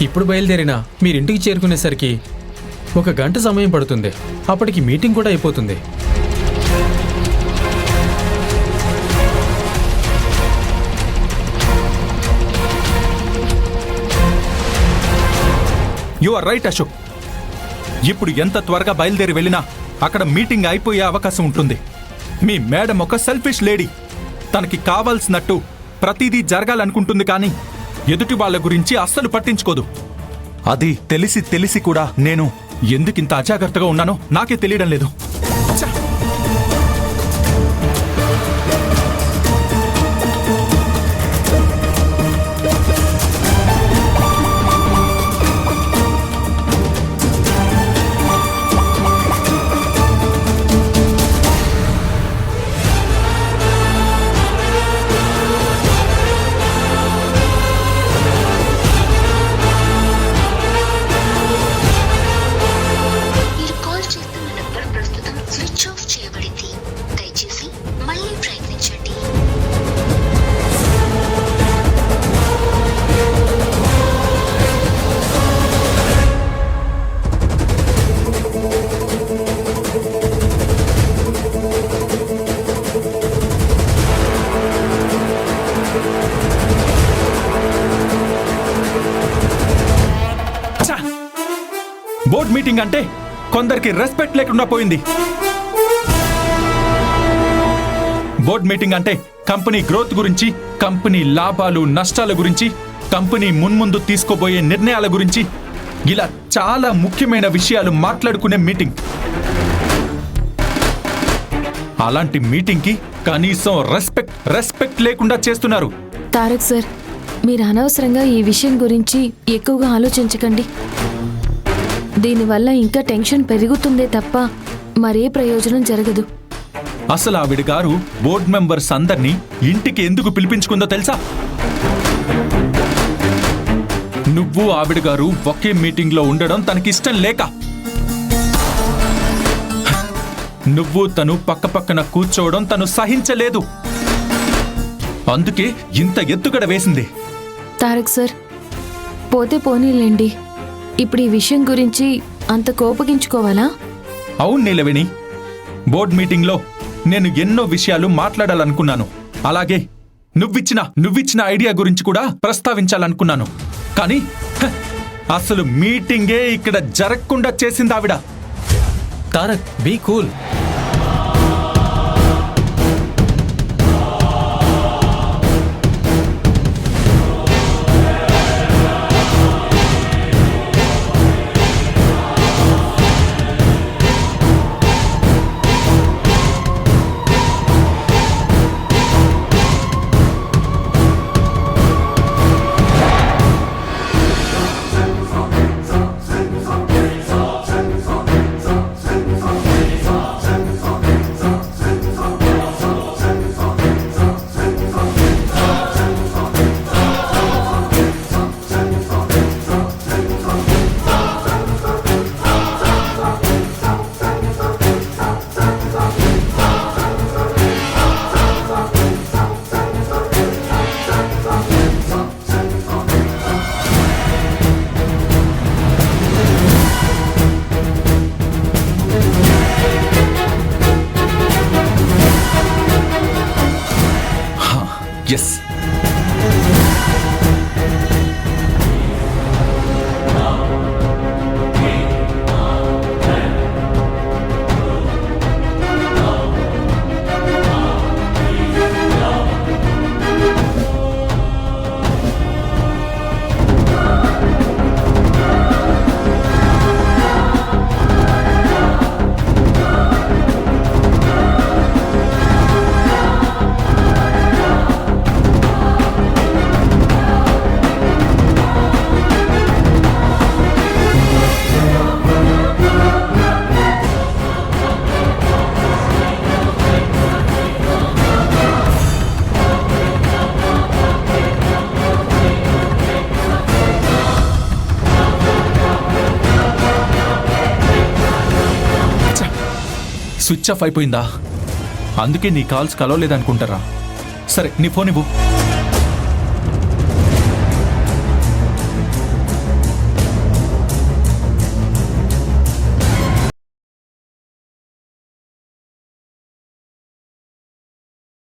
ఇప్పుడు బయలుదేరినా మీరింటికి చేరుకునేసరికి 1 గంట సమయం పడుతుంది. అప్పటికి మీటింగ్ కూడా అయిపోతుంది. You are right Ashok. ఇప్పుడు ఎంత త్వరగా బయలుదేరి వెళ్ళినా అక్కడ మీటింగ్ అయిపోయే అవకాశం ఉంటుంది. మీ మేడం ఒక సెల్ఫిష్ లేడీ. తనకి కావాల్సినట్టు ప్రతిదీ జరగాలనుకుంటుంది, కానీ ఎదుటి వాళ్ళ గురించి అస్సలు పట్టించుకోదు. అది తెలిసి తెలిసి కూడా నేను ఎందుకింత అజాగ్రత్తగా ఉన్నానో నాకే తెలియడం లేదు. బోర్డ్ మీటింగ్ అంటే కొందరికి రెస్పెక్ట్ లేకుండా పోయింది. బోర్డ్ మీటింగ్ అంటే కంపెనీ గ్రోత్ గురించి, కంపెనీ లాభాలు నష్టాల గురించి, కంపెనీ మున్ముందు తీసుకోబోయే నిర్ణయాల గురించి, ఇలా చాలా ముఖ్యమైన విషయాలు మాట్లాడుకునే మీటింగ్. అలాంటి మీటింగ్ కి కనీసం రెస్పెక్ట్ లేకుండా చేస్తున్నారు. తారక్ సార్, మీరు అనవసరంగా ఈ విషయం గురించి ఎక్కువగా ఆలోచించకండి. దీనివల్ల ఇంకా టెన్షన్ పెరుగుతుందే తప్ప మరే ప్రయోజనం జరగదు. అసలు ఆవిడ గారు బోర్డ్ మెంబర్స్ అందరినీ ఇంటికి ఎందుకు పిలిపించుకుందో తెలుసా? నువ్వు ఆవిడ గారు ఒకే మీటింగ్ లో ఉండడం తనకిష్టం లేక. నువ్వు తను పక్కపక్కన కూర్చోవడం తను సహించలేదు. అందుకే ఇంత ఎత్తుగడ వేసింది. తారక్ సార్, పోతే పోనీలేండి. ఇప్పుడు ఈ విషయం గురించి అంత కోపగించుకోవాలా? అవును నీలవేణి, బోర్డ్ మీటింగ్ లో నేను ఎన్నో విషయాలు మాట్లాడాలనుకున్నాను. అలాగే నువ్విచ్చిన ఐడియా గురించి కూడా ప్రస్తావించాలనుకున్నాను. కానీ అసలు మీటింగే ఇక్కడ జరగకుండా చేసింది ఆవిడ. Tarak, be cool. Yes, switch off అయిపోయిందా? అందుకే నీ కాల్స్ కలవలేదనుకుంటారా? సరే, నీ ఫోన్ ఇవ్వు.